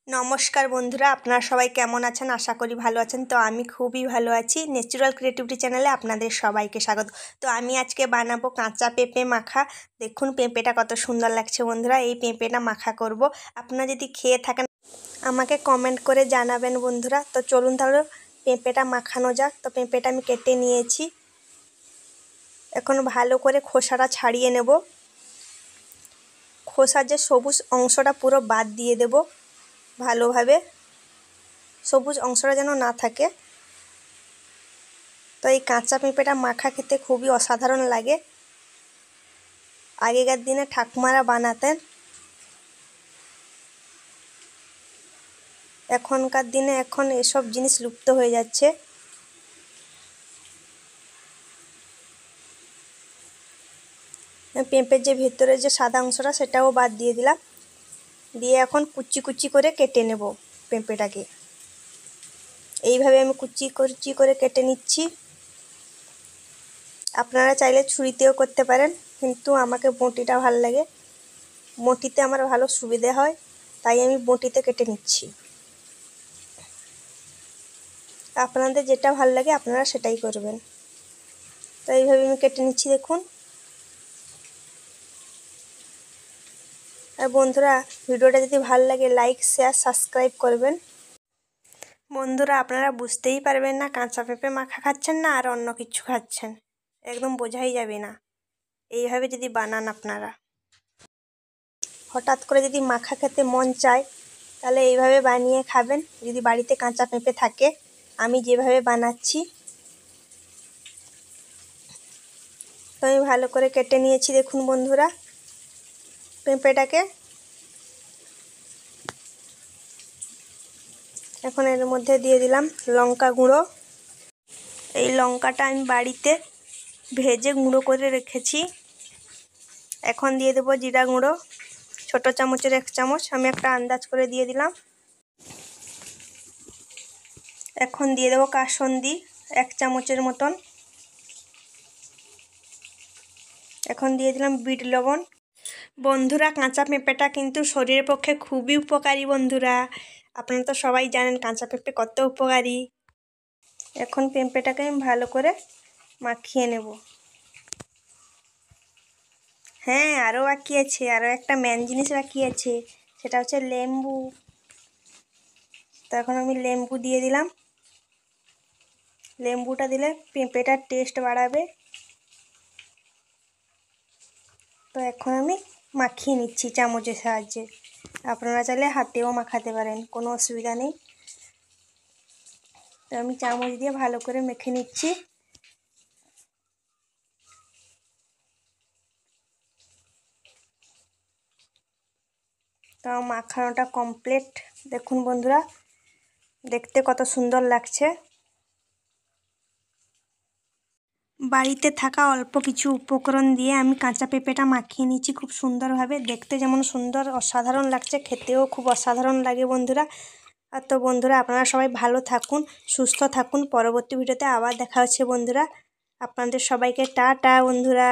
নমস্কার বন্ধুরা, আপনারা সবাই কেমন আছেন? আশা করি ভালো আছেন। তো আমি খুবই ভালো আছি। ন্যাচারাল ক্রিয়েটিভিটি চ্যানেলে আপনাদের সবাইকে স্বাগত। তো আমি আজকে বানাবো কাঁচা পেঁপে মাখা। দেখুন পেঁপেটা কত সুন্দর লাগছে বন্ধুরা। এই পেঁপেটা মাখা করব। আপনারা যদি খেয়ে থাকেন আমাকে কমেন্ট করে জানাবেন বন্ধুরা। তো চলুন তাহলে পেঁপেটা মাখানো যাক। তো পেঁপেটা আমি কেটে নিয়েছি। এখন ভালো করে খোসাটা ছাড়িয়ে নেব। খোসার যে সবুজ অংশটা পুরো বাদ দিয়ে দেব ভালোভাবে, সবুজ অংশটা যেন না থাকে। তো এই কাঁচা পেঁপেটা মাখা খেতে খুবই অসাধারণ লাগে। আগেকার দিনে ঠাকুমারা বানাতেন, এখনকার দিনে এখন এসব জিনিস লুপ্ত হয়ে যাচ্ছে। পেঁপের যে ভেতরে যে সাদা অংশটা সেটাও বাদ দিয়ে দিলাম। দিয়ে এখন কুচি কুচি করে কেটে নেব পেঁপেটাকে। এইভাবে আমি কুচি কুচি করে কেটে নিচ্ছি। আপনারা চাইলে ছুরিতেও করতে পারেন, কিন্তু আমাকে বঁটিটা ভালো লাগে। বঁটিতে আমার ভালো সুবিধে হয়, তাই আমি বঁটিতে কেটে নিচ্ছি। আপনাদের যেটা ভালো লাগে আপনারা সেটাই করবেন। তো এইভাবে আমি কেটে নিচ্ছি দেখুন। আর বন্ধুরা, ভিডিওটা যদি ভালো লাগে লাইক শেয়ার সাবস্ক্রাইব করবেন। বন্ধুরা, আপনারা বুঝতেই পারবেন না কাঁচা পেঁপে মাখা খাচ্ছেন না আর অন্য কিছু খাচ্ছেন, একদম বোঝাই যাবে না এইভাবে যদি বানান আপনারা। হঠাৎ করে যদি মাখা খেতে মন চায় তাহলে এইভাবে বানিয়ে খাবেন, যদি বাড়িতে কাঁচা পেঁপে থাকে। আমি যেভাবে বানাচ্ছি, তো আমি ভালো করে কেটে নিয়েছি দেখুন বন্ধুরা পেঁপেটাকে। এখন এর মধ্যে দিয়ে দিলাম লঙ্কা গুঁড়ো। এই লঙ্কাটা আমি বাড়িতে ভেজে গুঁড়ো করে রেখেছি। এখন দিয়ে দেবো জিরা গুঁড়ো, ছোটো চামচের 1 চামচ, আমি একটা আন্দাজ করে দিয়ে দিলাম। এখন দিয়ে দেবো কাসুন্দি 1 চামচের মতন। এখন দিয়ে দিলাম বিট লবণ। বন্ধুরা, কাঁচা পেঁপেটা কিন্তু শরীরের পক্ষে খুবই উপকারী বন্ধুরা। আপনারা তো সবাই জানেন কাঁচা পেঁপে কত উপকারী। এখন পেঁপেটাকে আমি ভালো করে মাখিয়ে নেব। হ্যাঁ, আরও বাকি আছে, আরও একটা মেন জিনিস বাকি আছে, সেটা হচ্ছে লেবু। তো এখন আমি লেবু দিয়ে দিলাম। লেবুটা দিলে পেঁপেটার টেস্ট বাড়াবে। তো এখন আমি মাখিয়ে নিচ্ছি চামচের সাহায্যে। আপনারা চাইলে হাতেও মাখাতে পারেন, কোনো অসুবিধা নেই। তো আমি চামচ দিয়ে ভালো করে মেখে নিচ্ছি। তো মাখানোটা কমপ্লিট। দেখুন বন্ধুরা, দেখতে কত সুন্দর লাগছে। বাড়িতে থাকা অল্প কিছু উপকরণ দিয়ে আমি কাঁচা পেঁপেটা মাখিয়ে নিচ্ছি খুব সুন্দরভাবে। দেখতে যেমন সুন্দর, অসাধারণ লাগছে, খেতেও খুব অসাধারণ লাগে বন্ধুরা। আর তো বন্ধুরা, আপনারা সবাই ভালো থাকুন, সুস্থ থাকুন। পরবর্তী ভিডিওতে আবার দেখা হচ্ছে বন্ধুরা। আপনাদের সবাইকে টাটা বন্ধুরা।